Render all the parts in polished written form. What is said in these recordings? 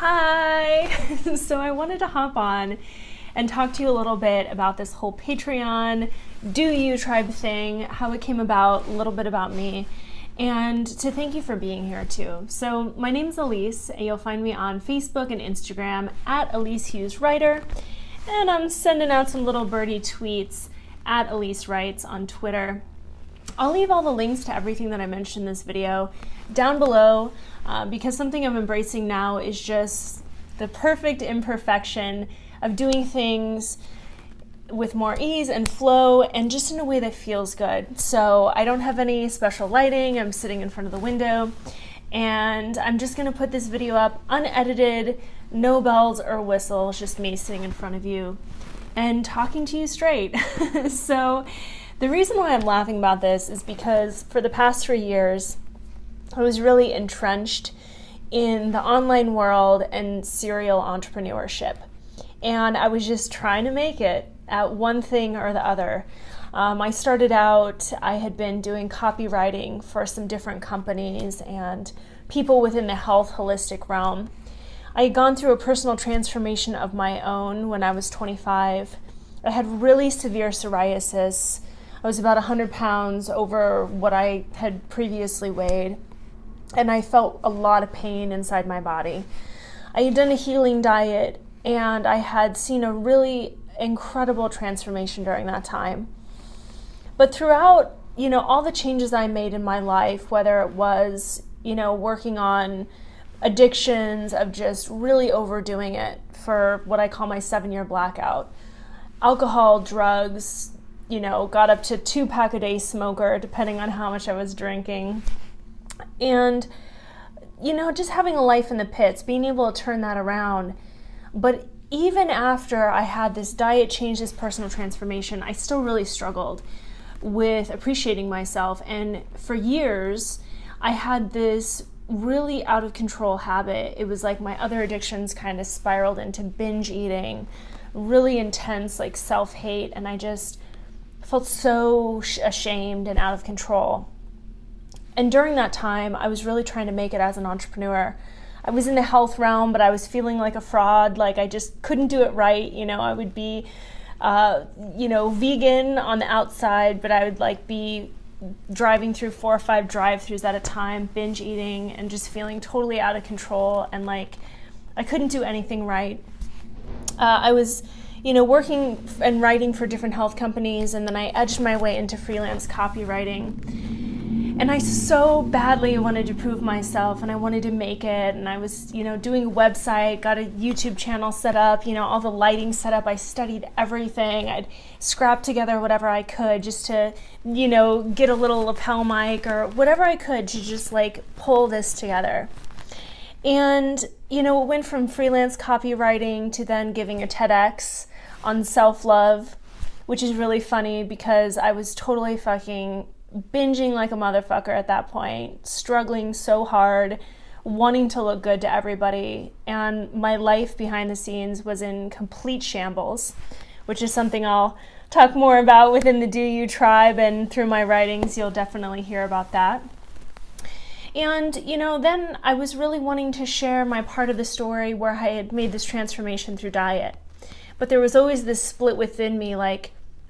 Hi! So I wanted to hop on and talk to you a little bit about this whole Patreon Do You Tribe thing, how it came about, a little bit about me, and to thank you for being here too. So my name's Elyse, and you'll find me on Facebook and Instagram at Elyse Hughes Writer, and I'm sending out some little birdie tweets at Elyse Writes on Twitter. I'll leave all the links to everything that I mentioned in this video down below because something I'm embracing now is just the perfect imperfection of doing things with more ease and flow and just in a way that feels good. So I don't have any special lighting. I'm sitting in front of the window and I'm just going to put this video up unedited, no bells or whistles, just me sitting in front of you and talking to you straight. So the reason why I'm laughing about this is because for the past 3 years, I was really entrenched in the online world and serial entrepreneurship. And I was just trying to make it at one thing or the other. I started out, I had been doing copywriting for some different companies and people within the health holistic realm. I had gone through a personal transformation of my own when I was 25. I had really severe psoriasis. I was about 100 pounds over what I had previously weighed, and I felt a lot of pain inside my body. I had done a healing diet, and I had seen a really incredible transformation during that time. But throughout, all the changes I made in my life, whether it was, working on addictions of just really overdoing it for what I call my 7-year blackout, alcohol, drugs, got up to 2-pack-a-day smoker, depending on how much I was drinking. And, just having a life in the pits, being able to turn that around. But even after I had this diet change, this personal transformation, I still really struggled with appreciating myself. And for years, I had this really out of control habit. It was like my other addictions kind of spiraled into binge eating, really intense, like self-hate. And I just felt so ashamed and out of control. And during that time, I was really trying to make it as an entrepreneur. I was in the health realm, but I was feeling like a fraud, like I just couldn't do it right. I would be, vegan on the outside, but I would be driving through 4 or 5 drive-thrus at a time, binge eating, and just feeling totally out of control. And I couldn't do anything right. I was working and writing for different health companies, and then I edged my way into freelance copywriting. And I so badly wanted to prove myself, and I wanted to make it, and I was, doing a website, got a YouTube channel set up, all the lighting set up. I studied everything. I'd scrap together whatever I could just to, get a little lapel mic or whatever I could to just pull this together. And, it went from freelance copywriting to then giving a TEDx on self-love, which is really funny because I was totally fucking binging like a motherfucker at that point, struggling so hard, wanting to look good to everybody. And my life behind the scenes was in complete shambles, which is something I'll talk more about within the Do You Tribe, and through my writings, you'll definitely hear about that. And, then I was really wanting to share my part of the story where I had made this transformation through diet. But there was always this split within me,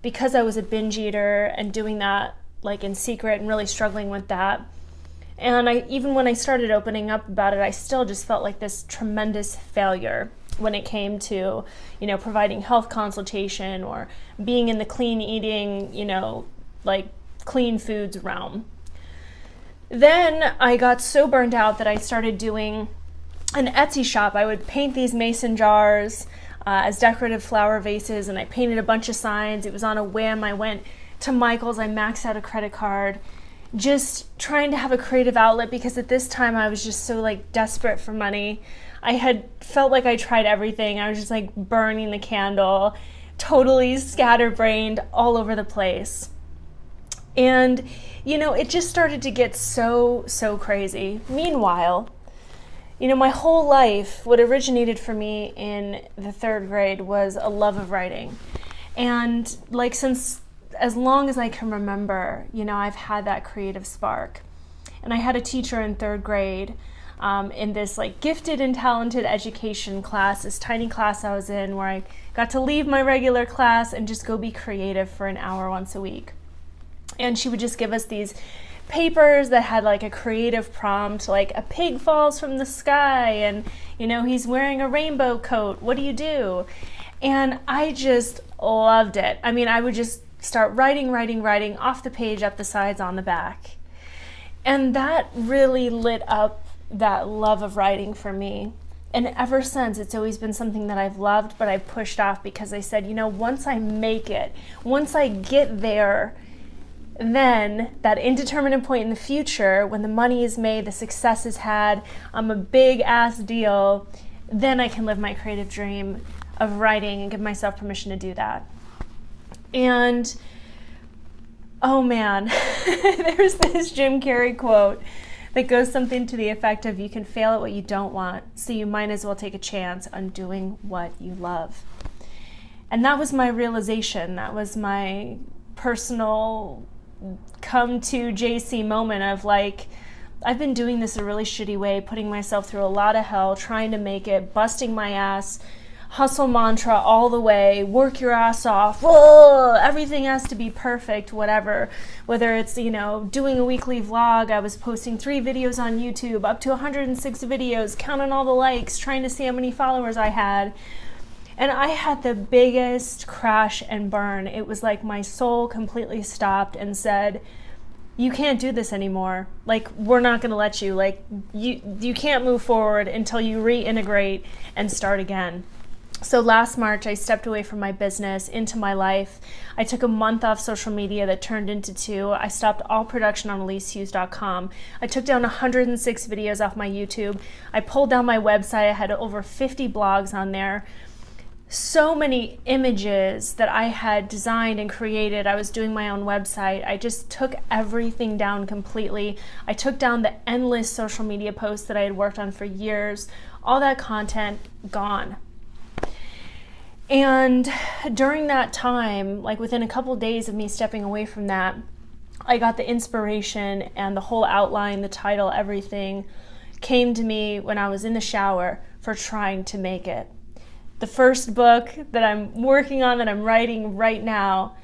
because I was a binge eater and doing that, in secret and really struggling with that. And even when I started opening up about it, I still just felt like this tremendous failure when it came to, providing health consultation or being in the clean eating, clean foods realm. Then I got so burned out that I started doing an Etsy shop. I would paint these mason jars as decorative flower vases, and I painted a bunch of signs. It was on a whim. I went to Michael's, I maxed out a credit card, just trying to have a creative outlet because at this time I was just so desperate for money. I had felt like I tried everything. I was just burning the candle, totally scatterbrained all over the place. And, it just started to get so crazy. Meanwhile, my whole life, what originated for me in the 3rd grade was a love of writing. And since as long as I can remember, I've had that creative spark. And I had a teacher in 3rd grade in this like gifted and talented education class, this tiny class I was in where I got to leave my regular class and just go be creative for an hour once a week. And she would just give us these papers that had like a creative prompt, like a pig falls from the sky and, he's wearing a rainbow coat. What do you do? And I just loved it. I mean, I would just start writing off the page, up the sides, on the back. And that really lit up that love of writing for me. And ever since, it's always been something that I've loved, but I've pushed off because I said, once I make it, once I get there, then that indeterminate point in the future, when the money is made, the success is had, I'm a big ass deal, then I can live my creative dream of writing and give myself permission to do that. And oh man, there's this Jim Carrey quote that goes something to the effect of, you can fail at what you don't want, so you might as well take a chance on doing what you love. And that was my realization. That was my personal come to Jacy moment of like, I've been doing this a really shitty way, putting myself through a lot of hell, trying to make it, busting my ass, hustle mantra all the way, work your ass off, whoa, everything has to be perfect, whatever. Whether it's, doing a weekly vlog, I was posting 3 videos on YouTube, up to 106 videos, counting all the likes, trying to see how many followers I had. And I had the biggest crash and burn. It was like my soul completely stopped and said, you can't do this anymore. Like, we're not going to let you. Like, you can't move forward until you reintegrate and start again. So last March, I stepped away from my business into my life. I took a month off social media that turned into 2. I stopped all production on ELYSEHUGHES.com. I took down 106 videos off my YouTube. I pulled down my website. I had over 50 blogs on there. So many images that I had designed and created. I was doing my own website. I just took everything down completely. I took down the endless social media posts that I had worked on for years. All that content gone. And during that time, like within a couple of days of me stepping away from that, I got the inspiration and the whole outline, the title, everything came to me when I was in the shower for trying to make it. The first book that I'm working on, that I'm writing right now,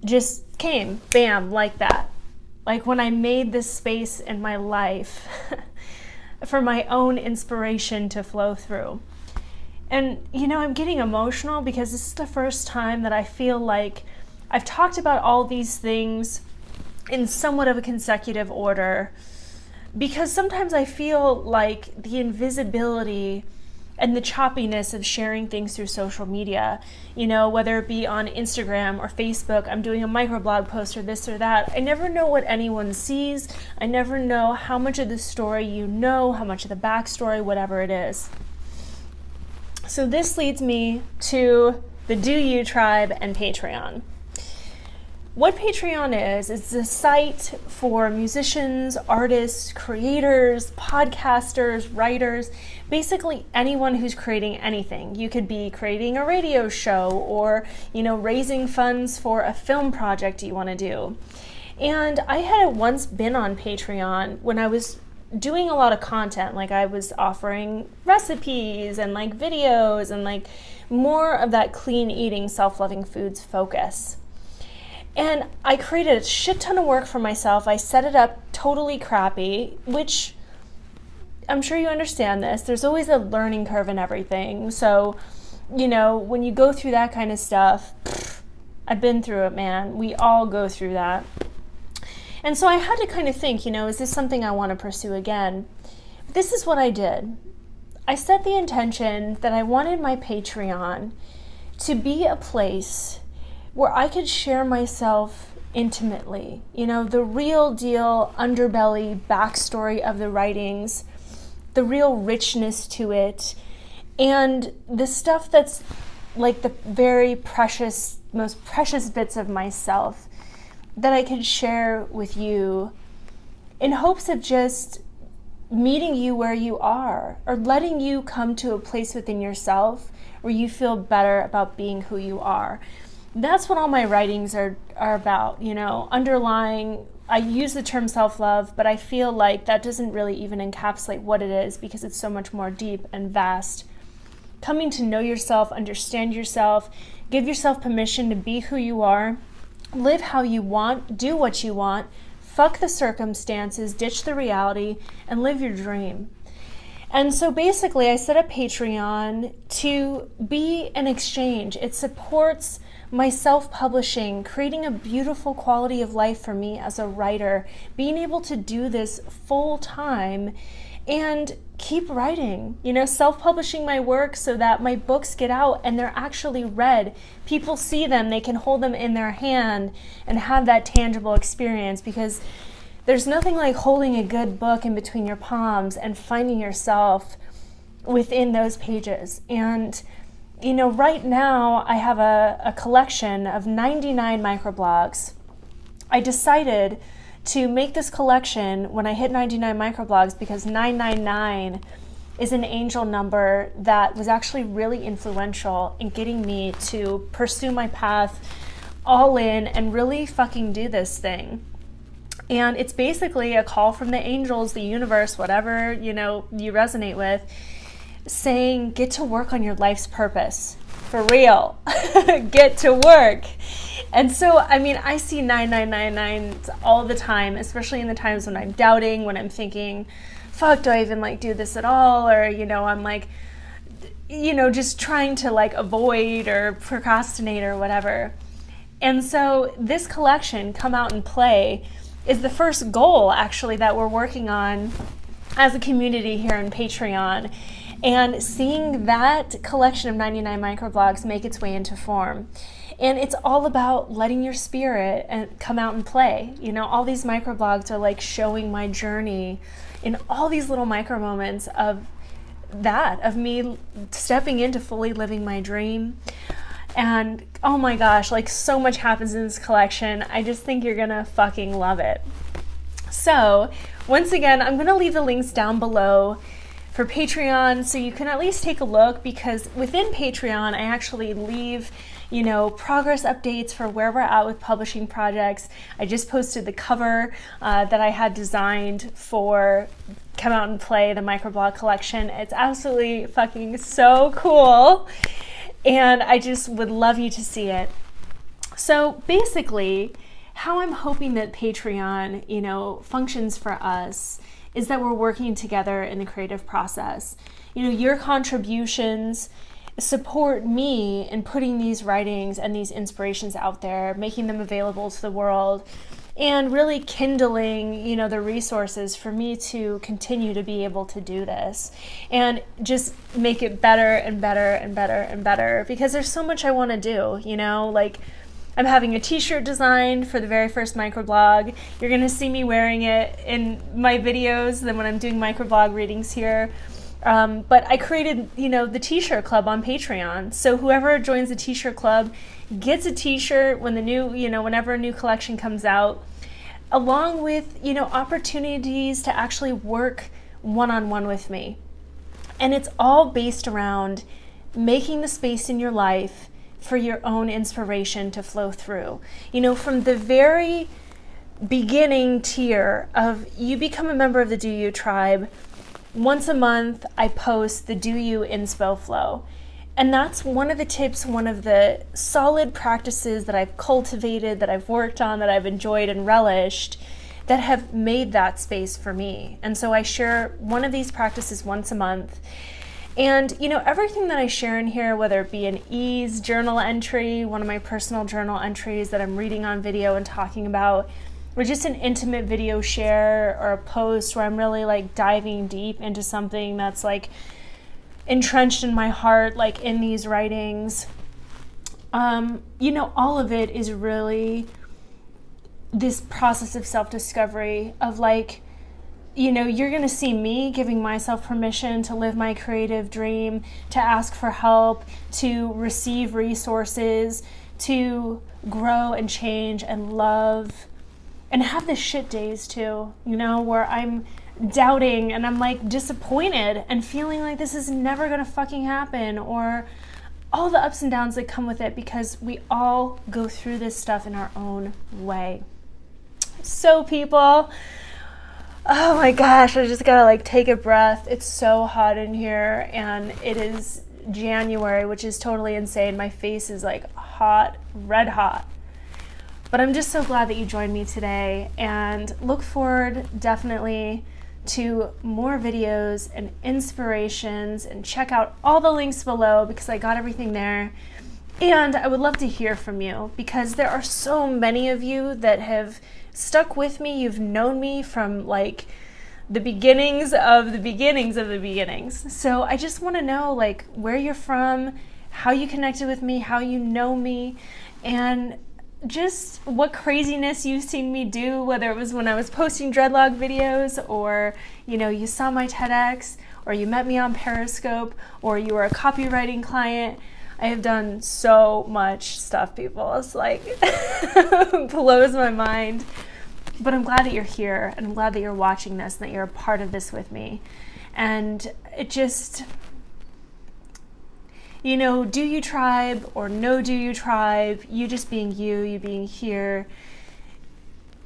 just came, bam, like that. Like when I made this space in my life for my own inspiration to flow through. And, I'm getting emotional because this is the first time that I feel like I've talked about all these things in somewhat of a consecutive order, because sometimes I feel like the invisibility and the choppiness of sharing things through social media, whether it be on Instagram or Facebook, I'm doing a microblog post or this or that. I never know what anyone sees. I never know how much of the story how much of the backstory, whatever it is. So this leads me to the Do You Tribe and Patreon. What Patreon is a site for musicians, artists, creators, podcasters, writers, basically anyone who's creating anything. You could be creating a radio show or, raising funds for a film project you want to do. And I had once been on Patreon when I was doing a lot of content, like I was offering recipes and like videos and like more of that clean eating, self-loving foods focus. And I created a shit ton of work for myself. I set it up totally crappy, which I'm sure you understand this. There's always a learning curve in everything. So, when you go through that kind of stuff, I've been through it, man. We all go through that. And so I had to kind of think, is this something I want to pursue again? This is what I did. I set the intention that I wanted my Patreon to be a place where I could share myself intimately, the real deal underbelly backstory of the writings, the real richness to it, and the stuff that's like the very precious, most precious bits of myself that I could share with you in hopes of just meeting you where you are, or letting you come to a place within yourself where you feel better about being who you are. That's what all my writings are about, underlying I use the term self-love, but I feel like that doesn't really even encapsulate what it is, because it's so much more deep and vast. Coming to know yourself, understand yourself, give yourself permission to be who you are, live how you want, do what you want, fuck the circumstances, ditch the reality, and live your dream. And so basically I set up Patreon to be an exchange. It supports my self-publishing, creating a beautiful quality of life for me as a writer, being able to do this full time and keep writing, self-publishing my work so that my books get out and they're actually read. People see them, they can hold them in their hand and have that tangible experience, because there's nothing like holding a good book in between your palms and finding yourself within those pages. And right now I have a collection of 99 microblogs. I decided to make this collection when I hit 99 microblogs because 999 is an angel number that was actually really influential in getting me to pursue my path all in and really fucking do this thing. And it's basically a call from the angels, the universe, whatever, you resonate with, saying, get to work on your life's purpose. For real. Get to work. And so, I see 9999s all the time, especially in the times when I'm doubting, when I'm thinking, fuck, do I even do this at all? Or, I'm just trying to avoid or procrastinate or whatever. And so this collection, Come Out and Play, is the first goal actually that we're working on as a community here in Patreon. And seeing that collection of 99 microblogs make its way into form. And it's all about letting your spirit and come out and play. All these microblogs are showing my journey in all these little micro moments of me stepping into fully living my dream. And oh my gosh, so much happens in this collection. I just think you're gonna fucking love it. So once again, I'm gonna leave the links down below for Patreon so you can at least take a look, because within Patreon I actually leave progress updates for where we're at with publishing projects. I just posted the cover that I had designed for Come Out and Play, the microblog collection. It's absolutely fucking so cool, and I just would love you to see it. So basically, how I'm hoping that Patreon, functions for us is that we're working together in the creative process. Your contributions support me in putting these writings and these inspirations out there, making them available to the world, and really kindling, the resources for me to continue to be able to do this and just make it better and better and better and better, because there's so much I want to do, I'm having a t-shirt designed for the very first microblog. You're going to see me wearing it in my videos then when I'm doing microblog readings here. But I created, the t-shirt club on Patreon. So whoever joins the t-shirt club gets a t-shirt when the new, whenever a new collection comes out, along with, opportunities to actually work one-on-one with me. And it's all based around making the space in your life for your own inspiration to flow through. From the very beginning tier of you become a member of the Do You tribe, once a month I post the Do You inspo flow. And that's one of the tips, one of the solid practices that I've cultivated, that I've worked on, that I've enjoyed and relished, that have made that space for me. And so I share one of these practices once a month. And, everything that I share in here, whether it be an ease journal entry, one of my personal journal entries that I'm reading on video and talking about, or just an intimate video share or a post where I'm really diving deep into something that's entrenched in my heart, in these writings, all of it is really this process of self-discovery of you're going to see me giving myself permission to live my creative dream, to ask for help, to receive resources, to grow and change and love, and have the shit days too, where I'm doubting and I'm disappointed and feeling this is never going to fucking happen, or all the ups and downs that come with it, because we all go through this stuff in our own way. So people, oh my gosh, I just gotta like take a breath. It's so hot in here, and it is January, which is totally insane. My face is like hot, red hot. But I'm just so glad that you joined me today, and look forward definitely to more videos and inspirations, and check out all the links below because I got everything there. And I would love to hear from you because there are so many of you that have stuck with me. You've known me from like the beginnings of the beginnings of the beginnings. So I just want to know like where you're from, how you connected with me, how you know me, and just what craziness you've seen me do, whether it was when I was posting dreadlock videos, or you saw my TEDx, or you met me on Periscope, or you were a copywriting client. I have done so much stuff, people. It's like blows my mind. But I'm glad that you're here, and I'm glad that you're watching this and that you're a part of this with me. And it just, do you tribe or no do you tribe, you just being you being here,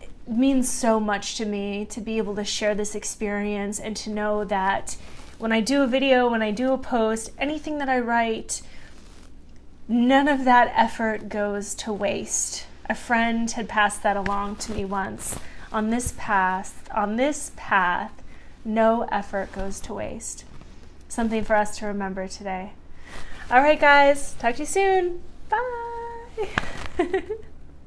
it means so much to me to be able to share this experience and to know that when I do a video, when I do a post, anything that I write, none of that effort goes to waste. A friend had passed that along to me once. On this path, no effort goes to waste. Something for us to remember today. All right, guys, talk to you soon. Bye.